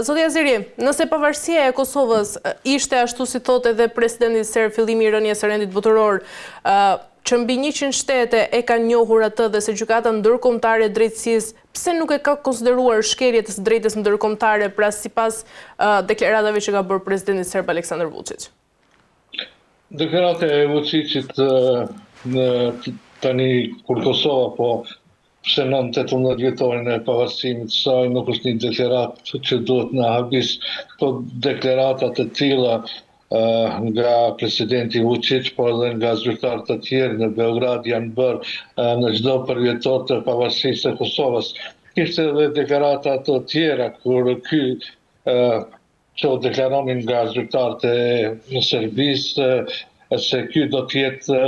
Zoti Azeri, nëse pavarësia e Kosovës ishte ashtu si thotë edhe presidenti serb fillimi i rënies së rendit botëror, që mbi 100 shtete e kanë njohur atë dhe se gjykata ndërkombëtare e drejtësisë, pse nuk e ka konsideruar shkelje të së drejtës ndërkombëtare pra sipas deklaratave që ka bërë presidenti serb Aleksandar Vučić? Deklarata e Vučićit tani kur Kosova po shënon 18 vjetorin e pavarësimit të saj, nuk është një deklaratë që duhet në habis. Këto deklaratat e tilla nga presidenti Vučić, por edhe nga zyrtarë të tjerë në Beograd janë bërë në çdo përvjetor të pavarësisë së Kosovës. Kishte edhe deklarata të tjera kur që deklaronin nga zyrtarët e Serbisë se ky do të jetë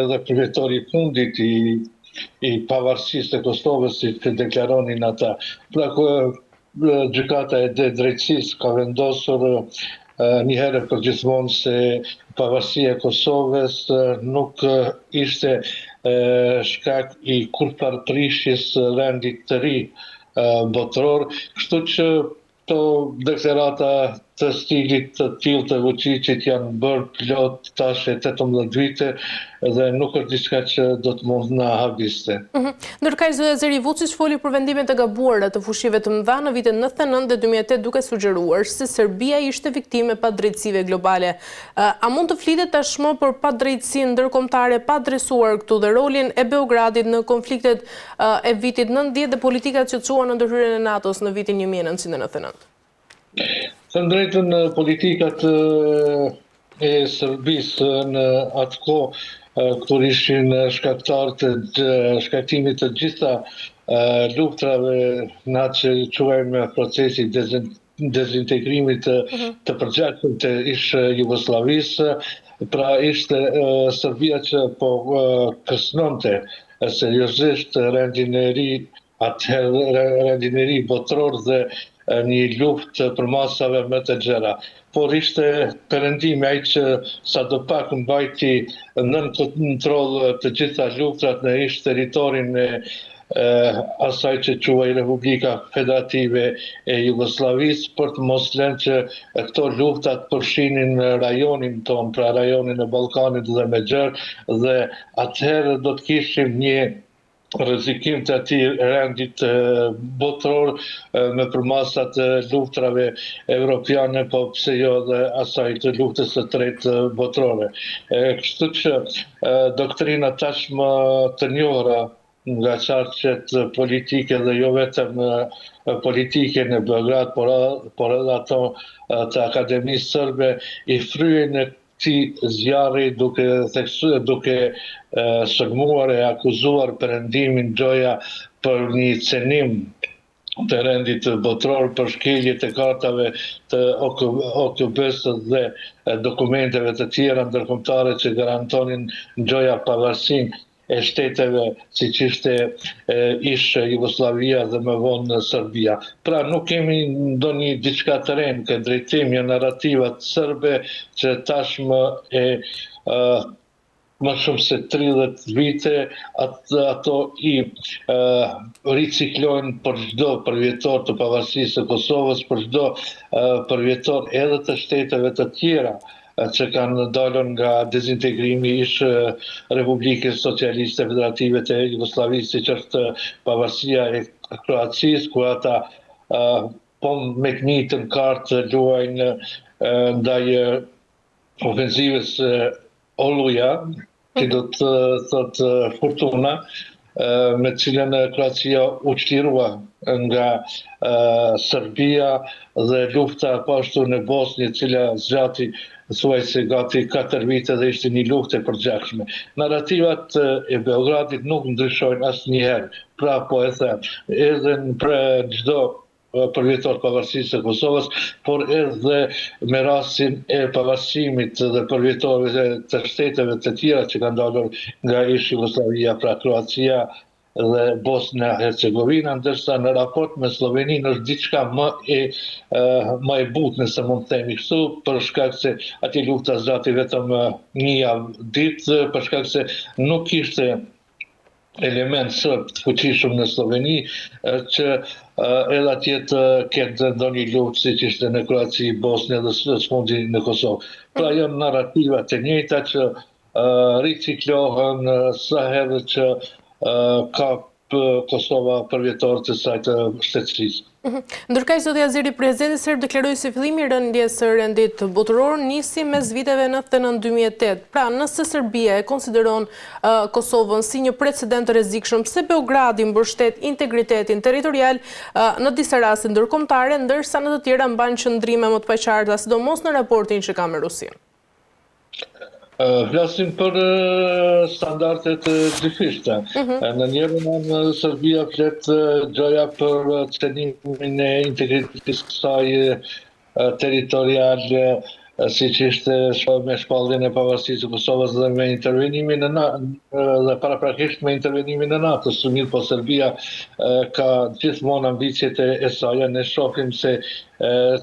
edhe përvjetori i fundit i pavarësisë të Kosovës, si që deklaronin ata. Pra gjykata e drejtësisë ka vendosur një herë për gjithmonë se pavarësia e Kosovës nuk ishte shkak i kurparprishjes rendit të ri botëror, kështu që këto deklarata të stilit të tillë të Vučićit janë bërë plot tash 18 vite dhe nuk është diçka që do të mund na habiste. Ndërkaq zoti Azeri, Vučić foli për vendimet e gabuara të fushive të mëdha në vitet 99 dhe 2008 duke sugjeruar se Serbia ishte viktimë e padrejtësive globale. A mund të flitet tashmë për padrejtësinë ndërkombëtare pa adresuar këtu dhe rolin e Beogradit në konfliktet e vitit 90 dhe politikat që çuan në ndërhyrjen e NATO-s në vitin 1999? Të drejtën politikat e Serbisë në atë kohë kur ishin shkaktarë të shkaktimit të gjitha luftrave në atë që quajmë procesi dezintegrimit të përgjagjshëm të ish Jugosllavisë, pra ishte Serbia që po kërcënonte seriozisht rendin e ri, atëherë rendin e ri botëror dhe një luftë për masave më të gjera. Por ishte perëndimi ai që sadopak mbajti nën kontroll të gjitha luftrat në ish territorin e asaj që quaj Republika Federative e Jugosllavisë, për të mos lënë që këto luftat përfshinin rajonin ton, pra rajonin e Ballkanit dhe Mexher, dhe atëherë do të kishim një rrezikim të atij rendit botëror me përmasat e luftrave evropiane, po pse jo dhe asaj të luftës së tretë botërore. Kështu që doktrina tashmë të njohura nga qarqet politike dhe jo vetëm politike në Beograd, por edhe ato të Akademisë Serbe i fryen e këtij zjarri duke sulmuar e akuzuar perëndimin Gjoja për një cenim të rendit botëror, për shkelje të kartave të OKB-s dhe dokumenteve të tjera ndërkombëtare që garantonin Gjoja pavarësinë e shteteve siç ishte ish Jugoslavia dhe më vonë Serbia. Pra nuk kemi ndonjë diçka të re në këtë drejtim, janë narrativat serbe që tashmë më shumë se 30 vite ato i riciklojnë për çdo përvjetor të pavarësisë së Kosovës, për çdo përvjetor edhe të shteteve të tjera që kanë dalën nga dezintegrimi ish Republikës Socialiste Federative të Jugosllavisë, siç është pavarësia e Kroacisë, ku ata po me knitën kartë luajnë ndaj ofensivës Oluja, që do të thotë Fortuna, me cilën Kroacia u çlirua nga Serbia dhe lufta pashtu në Bosnjë, e cila zgjati thuajse gati 4 vite dhe ishte një luftë e përgjithshme. Narrativat e Beogradit nuk ndryshojnë asnjëherë. Pra po e them, edhe për çdo përvjetor pavarësisë së Kosovës, por edhe me rastin e pavarësimit dhe përvjetorëve të shteteve të tjera që kanë dalur nga ish Jugoslavia, pra Kroacia dhe Bosnia-Hercegovina, ndërsa në raport me Sloveninë është diçka më e butë, nëse mund të themi kështu, për shkak se aty lufta zgjati vetëm një javë ditë, për shkak se nuk ishte element sërb të fuqishëm në Sloveni, që edhe atje të ketë ndonjë luftë siç ishte në Kroaci, Bosnjë dhe smundi në Kosovë. Pra janë narrativa të njëjta që riciklohen sa herë që ka Kosova përvjetor të saj të shtetësisë. Ndërkaq, zoti Azeri, presidenti serb deklaroi se fillimi i rënjes së rendit botëror nisi mes viteve 99-2008. Pra, nëse Serbia e konsideron Kosovën si një precedent të rrezikshëm, pse Beogradi mbështet integritetin territorial në disa raste ndërkombëtare, ndërsa në të tjera mban qëndrime më të paqarta, sidomos në raportin që ka me Rusinë? Flasim për standardet dyfishta. Në njërën anë Serbia flet gjoja për cenimin e integritetit saj territorial, si që ishte me shpalljen e pavarësisë së Kosovës dhe me intervenimin dhe paraprakisht me intervenimin e NATO-s. Mirë po Serbia ka gjithmonë ambicjet e saj. Ne shohim se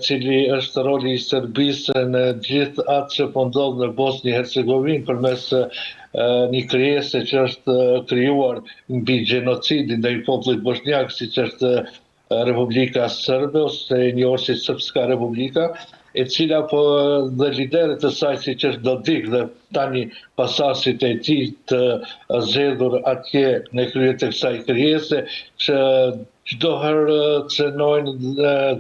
cili është roli i Serbisë në gjithë atë që po ndodh në Bosnjë-Hercegovinë përmes një krijese që është krijuar mbi gjenocidin ndaj popullit bosnjak, siç është Republika Sërbe ose njohur si Srpska Republika, e cila po dhe liderët e saj si që është Dodik dhe tani pasasit e tij të zgjedhur atje në krye të kësaj krijese, që çdo herë cënojnë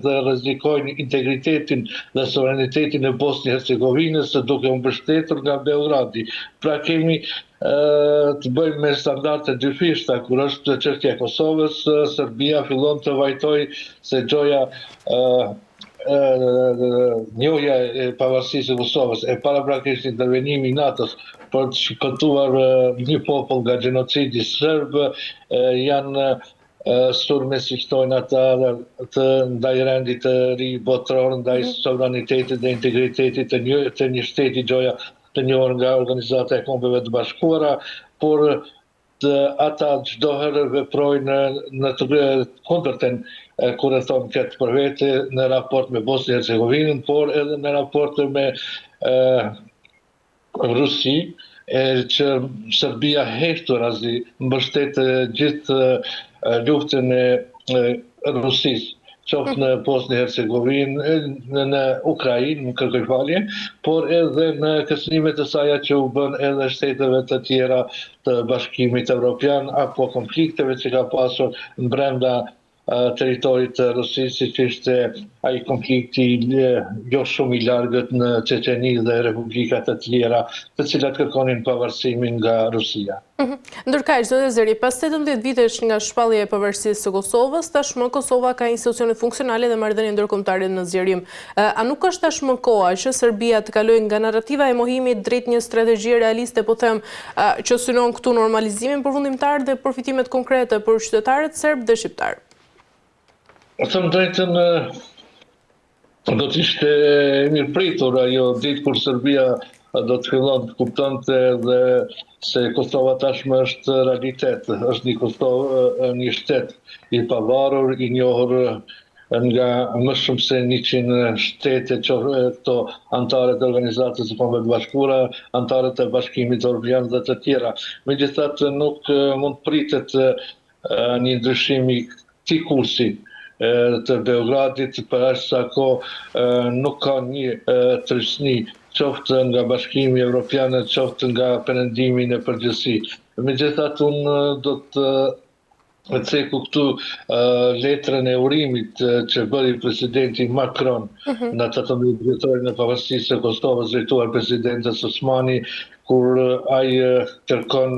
dhe rrezikojnë integritetin dhe sovranitetin e Bosnjë-Hercegovinës duke u mbështetur nga Beogradi. Pra kemi të bëjmë me standarde dyfishta. Kur është çështja e Kosovës, Serbia fillon të vajtojë se gjoja njohja e pavarësisë së Kosovës e paraprakisht intervenimi i NATO-s për të shpëtuar një popull nga gjenocidi serb janë sulme si thojnë ata të ndaj rendit të ri botëror, ndaj sovranitetit dhe integritetit të një shteti, gjoja të njohur nga Organizata e Kombeve të Bashkuara, por ata çdo herë veprojnë në të kundërten kur e thonë këtë për vete në raport me Bosnjë-Hercegovinën, por edhe në raport me Rusi, që Serbia heshtur azi mbështet gjithë luftën e Rusisë, qoftë në Bosnjë-Hercegovinë, në Ukrainë, në kërkoj falje, por edhe në kërcënimet e saj që u bën edhe shteteve të tjera të Bashkimit Evropian apo konflikteve që ka pasur brenda teritorit të Rusisë, siç ishte ai konflikti jo shumë i largët në Çeçeni dhe republika të tjera, të cilat kërkonin pavarësimin nga Rusia. Ndërkaq, zoti Azeri, pas 18 vitesh nga shpallja e pavarësisë së Kosovës, tashmë Kosova ka institucione funksionale dhe marrëdhënie ndërkombëtare në zgjerim. A nuk është tashmë koha që Serbia të kalojë nga narrativa e mohimit drejt një strategji realiste, po them, që synon këtu normalizimin përfundimtar dhe përfitimet konkrete për qytetarët serb dhe shqiptar? Thëmë drejtën, do të ishte mirëpritur ajo ditë kur Serbia do të fillon të kuptonte dhe se Kosova tashmë është realitet, është një Kosovë, një shtet i pavarur, i njohur nga më shumë se 100 shtete, këto antarët e Organizatës së Kombeve të Bashkuara, antarët e Bashkimit Evropian dhe të tjera. Megjithatë nuk mund pritet një ndryshim i këtij kursi të Beogradit, për aq sa kohë nuk ka një tërësni, qoftë nga Bashkimi Evropian, qoftë nga perëndimi në përgjithësi. Megjithatë, unë do të ceku këtu letrën e urimit që bëri presidenti Macron në 18 dhjetorin e pavarësisë së Kosovës, drejtuar presidentës Osmani, kur ai kërkon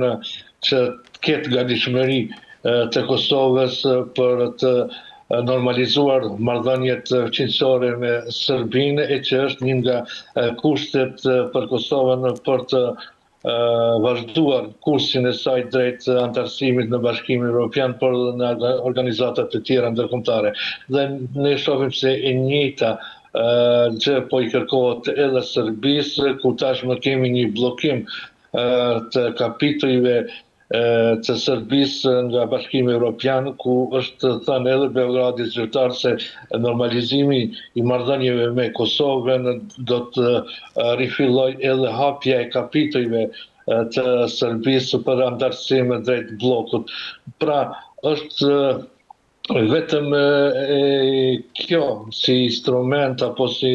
që të ketë gatishmëri të Kosovës për të normalizuar marrëdhëniet fuqishore me Serbinë, e që është një nga kushtet për Kosovën për të vazhduar kursin e saj drejt antarësimit në Bashkimin Evropian, por edhe në organizata të tjera ndërkombëtare. Dhe ne shohim se e njëjta gjë po i kërkohet edhe Serbisë, ku tashmë kemi një bllokim të kapitujve të Serbisë nga Bashkimi Evropian, ku është thënë edhe Beogradit zyrtar se normalizimi i marrëdhënieve me Kosovën do të rifillojë edhe hapja e kapitujve të Serbisë për antarësim drejt bllokut. Pra, është vetëm kjo si instrument apo si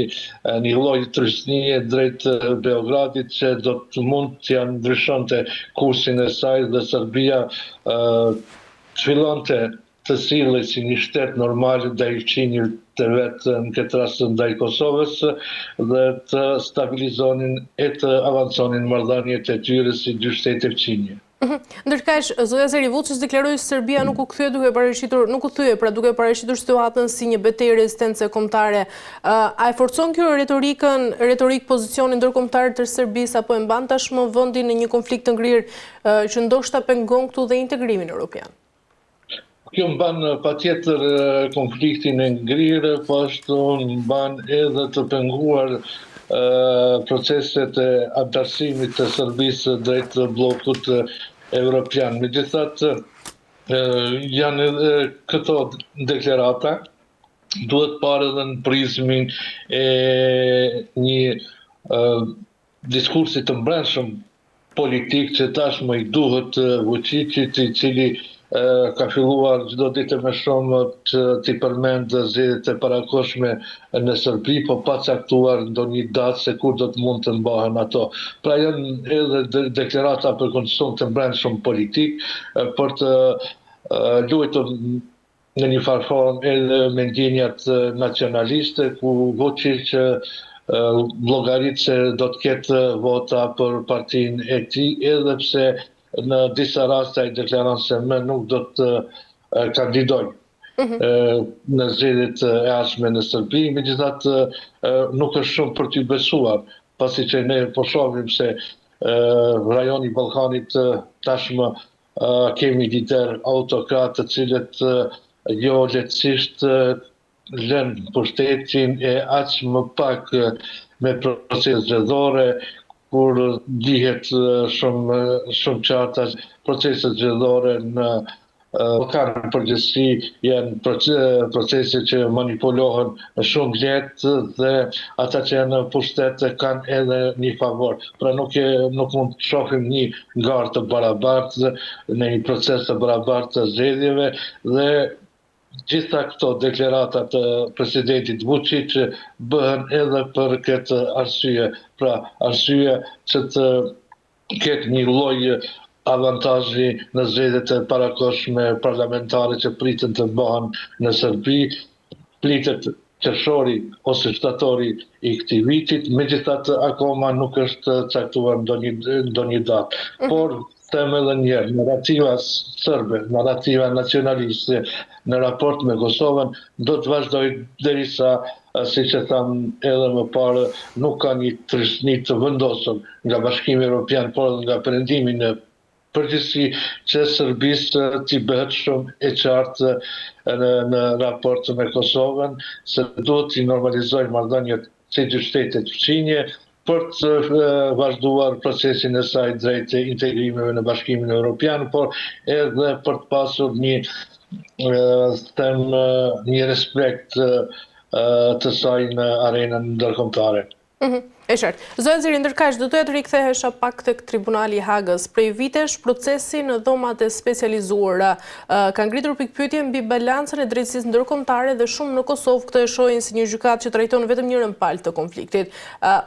një lloj trysnie drejt Beogradit që do të mund t'ja ndryshonte kursin e saj dhe Serbia fillonte të sillet si një shtet normal ndaj fqinjit të vetë në këtë rast ndaj Kosovës dhe të stabilizonin e të avanconin marrëdhëniet e tyre si dy shtete fqinje. Ndërkaq, zotja Zeri Vučić deklaroi se Serbia nuk u kthye duke paraqititur situatën si një betejë rezistence kombëtare. A e forcon kjo retorik pozicionin ndërkombëtar të Serbisë apo e mban tashmë vendin në një konflikt të ngrirë që ndoshta pengon këtu dhe integrimin evropian? Kjo mban patjetër konfliktin e ngrirë, po ashtu mban edhe të penguar proceset e antarësimit të Serbisë drejt bllokut evropian. Megjithatë, janë edhe këto deklarata, duhet parë edhe në prizmin e një diskursi të brendshëm politik që tashmë i duhet Vučićit, i cili ka filluar çdo ditë më shumë të t'i përmend zgjedhjet e parakohshme në Serbi, po pa caktuar ndonjë datë se kur do të mund të mbahen ato. Pra janë edhe deklarata për konsum të brendshëm politik për të luajtur në një farë formë edhe me ndjenjat nacionaliste, ku Vučić llogarit se do të ketë vota për partinë e tij, edhe pse në disa raste ai deklaron se më nuk do të kandidoj në zgjedhjet e ardhshme në Serbi, megjithatë nuk është shumë për t'y besuar, pasi që ne po shohim se rajoni i Ballkanit tashmë kemi lider autokrat të cilët jo lehtësisht lënë pushtetin e aq më pak me procese zgjedhore, kur dihet shumë qarta proceset zgjedhore në Ballkanin përgjithësi janë procese që manipulohen shumë lehtë dhe ata që janë në pushtet kanë edhe një favor. Pra nuk mund të shohim një garë të barabartë në një proces të barabartë të zgjedhjeve dhe gjitha këto deklarata të presidentit Vučić bëhen edhe për këtë arsye. Pra, arsye që të ketë një lloj avantazhi në zgjedhjet e parakohshme parlamentare që pritën të bëhen në Serbi, pritet qershori ose shtatori i këtij vitit, megjithatë akoma nuk është caktuar ndonjë datë. Por them edhe një herë, narrativa serbe, narrativa nacionaliste në raport me Kosovën do të vazhdojë derisa, siç e tham edhe më parë, nuk ka një trysni të vendosur nga Bashkimi Evropian, por edhe nga perëndimi në përgjithësi që Serbisë t'i bëhet shumë e qartë në raport me Kosovën, se duhet t'i normalizojë marrëdhëniet si dy shtetet fqinje, për të vazhduar procesin e saj drejt integrimeve në Bashkimin Evropian, por edhe për të pasur një respekt të saj në arenën ndërkombëtare. E qartë. Zotja Zeri, ndërkaq do doja të rikthehesha pak tek Tribunali i Hagës. Prej vitesh procesi në dhomat e specializuara ka ngritur pikpyetje mbi balancën e drejtësisë ndërkombëtare dhe shumë në Kosovë këtë e shohin si një gjykatë që trajton vetëm njërin palë të konfliktit.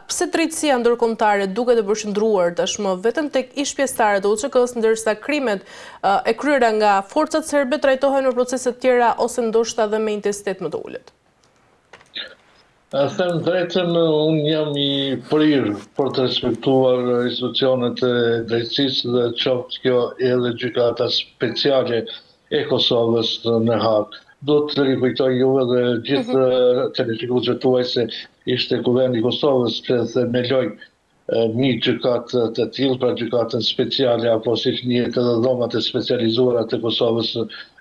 Pse drejtësia ndërkombëtare duket e përqendruar tashmë vetëm tek ish-pjesëtarët e UÇK-s, ndërsa krimet e kryera nga forcat serbe trajtohen në procese të tjera ose ndoshta edhe me intensitet më të ulët? Them drejtën, unë jam i prirë për të respektuar institucionet e drejtësisë dhe qoftë kjo edhe gjykata speciale e Kosovës në Hagë. Do të rikujtoj juve dhe gjithë televizionistëve tuaj se ishte kuvendi i Kosovës që themeloi një gjykatë të tillë, pra gjykatën speciale apo siç njihet edhe dhomat e specializuara të Kosovës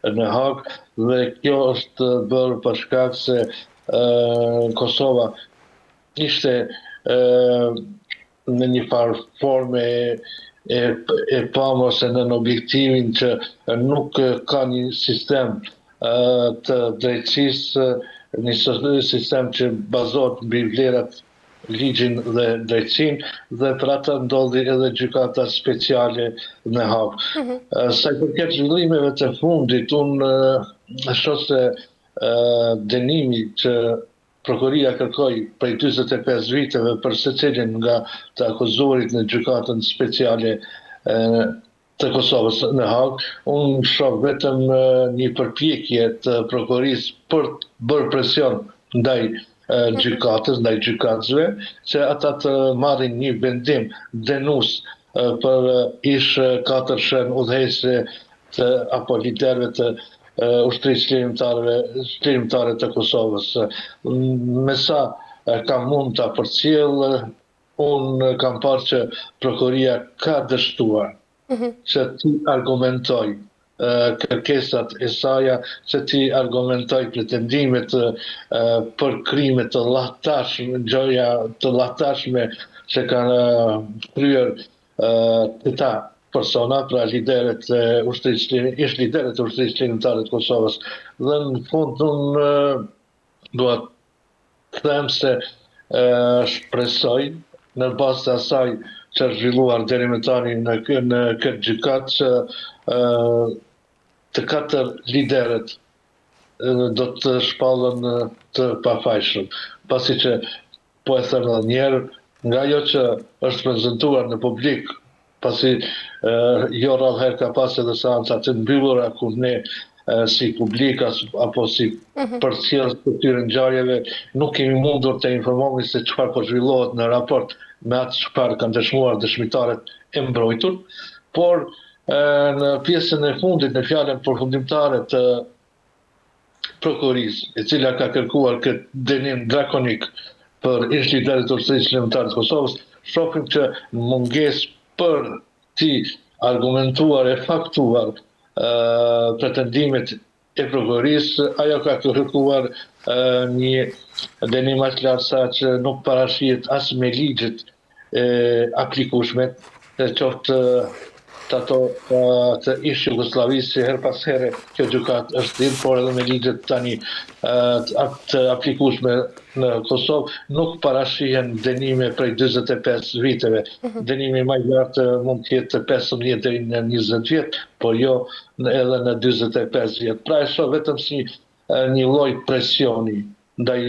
në Hagë, dhe kjo është bërë për shkak se Kosova ishte në një farë forme e pamur ose në objektivin që nuk ka një sistem të drejtësisë, një sistem që bazohet mbi vlerat ligjin dhe drejtësinë, dhe për atë ndodhi edhe gjykata speciale në Hagë. Sa i përket zhvillimeve të fundit, unë shoh se dënimi që prokuria kërkoi prej 45 viteve për secilin nga të akuzuarit në gjykatën speciale të Kosovës në Hagë, unë shoh vetëm një përpjekje të prokurisë për të bërë presion ndaj gjykatës, ndaj gjykatësve, që ata të marrin një vendim dënues për ish 4 udhëheqëse apo liderëve të ushtrisë çlirimtare të Kosovës. Me sa kam mund ta përcjell, unë kam parë që prokuria ka dështuar që ti argumentoj kërkesat e saja, që ti argumentoj pretendimet për krime të llahtarshme, gjoja të llahtarshme që kanë kryer këta persona, pra liderët e ushtrisë çlirimtare të Kosovës. Dhe në fund unë dua të them se shpresoj në bazë të asaj që është zhvilluar deri më tani në këtë gjykatë, që të 4 liderët do të shpallën të pafajshëm. Pasi që, po e them edhe një herë, nga ajo që është prezantuar në publik, pasi jo rrallëherë ka pas edhe seanca të mbyllura ku ne si publik apo si përcjellës të këtyre ngjarjeve nuk kemi mundur të informohemi se çfarë po zhvillohet në raport me atë çfarë kanë dëshmuar dëshmitarët e mbrojtur, por në pjesën e fundit, në fjalën përfundimtare të prokurisë, e cila ka kërkuar këtë dënim drakonik për ish liderët e ushtrisë çlirimtare të Kosovës, shohim që mungesë për ti argumentuar e faktuar pretendimet e prokurisë, ajo ka kërkuar një dënim aq lartë sa që nuk parashihet as me ligjet aplikueshme, qoftë të ato të ish Jugosllavisë, her pas here kjo gjykatë është dhënë, por edhe me ligjet tani të aplikueshme në Kosovë nuk parashihen dënime prej 45 viteve. Dënimi më i lartë mund të jetë 15 deri në 20 vjet, por jo edhe në 45 vjet. Pra e shoh vetëm si një lloj presioni ndaj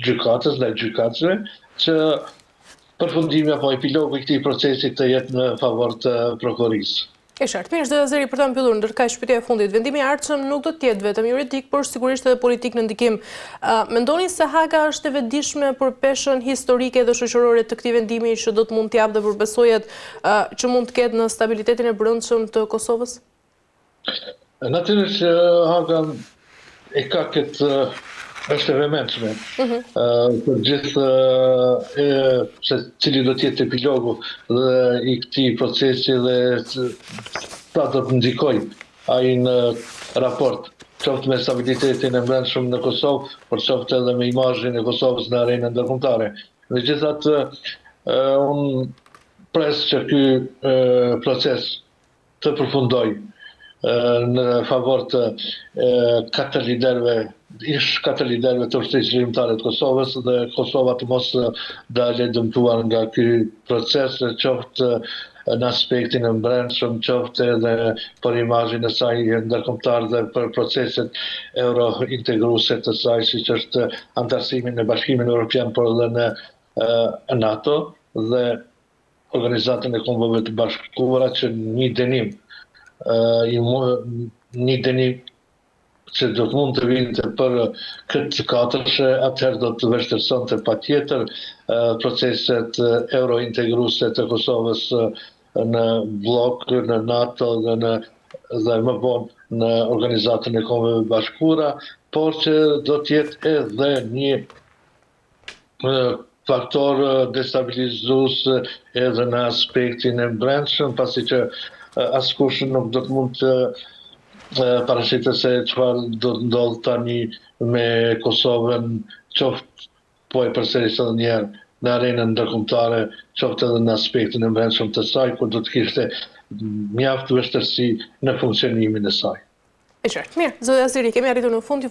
gjykatës, ndaj gjykatësve, që përfundimi apo epilogu i këtij procesi të jetë në favor të prokurisë. E qartë, mirë, zoti Azeri, për ta mbyllur, ndërkaq shpytja e fundit, vendimi i ardhshëm nuk do të jetë vetëm juridik, por sigurisht edhe politik në ndikim. Mendoni se Haga është e vetëdijshme për peshën historike dhe shoqërore të këtij vendimi që do të mund të japë dhe përbesojet që mund të ketë në stabilitetin e brendshëm të Kosovës? Natyrisht Haga e ka këtë është e vëmendshme për gjithë se cili do të jetë epilogu dhe i këtij procesi dhe sa do të ndikojë ai në raport, qoftë me stabilitetin e brendshëm në Kosovë, por qoftë edhe me imazhin e Kosovës në arenën ndërkombëtare. Megjithatë, unë pres që ky proces të përfundojë në favor të 4 liderëve të ushtrisë çlirimtare të Kosovës, dhe Kosova të mos dalë dëmtuar nga ky proces, qoftë në aspektin e brendshëm, qoftë edhe për imazhin e saj ndërkombëtar dhe për proceset eurointegruese të saj, siç është antarësimi në Bashkimin Evropian, por edhe në NATO dhe Organizatën e Kombeve të Bashkuara, që një dënim që do të mund të vinte për këtë katërshe, atëherë do të vështirësonte patjetër proceset eurointegruese të Kosovës në blok, në NATO dhe më vonë në Organizatën e Kombeve të Bashkuara, por që do të jetë edhe një faktor destabilizues edhe në aspektin e brendshëm, pasi që askush nuk do të mund të parashitet se çfarë do të ndodh tani me Kosovën, qoftë po e përsëris edhe një herë në arenën ndërkombëtare, qoftë edhe në aspektin e brendshëm të saj, ku do të kishte mjaft vështirësi në funksionimin e saj. E qartë, mirë, zoti Azeri, kemi arritur në fund.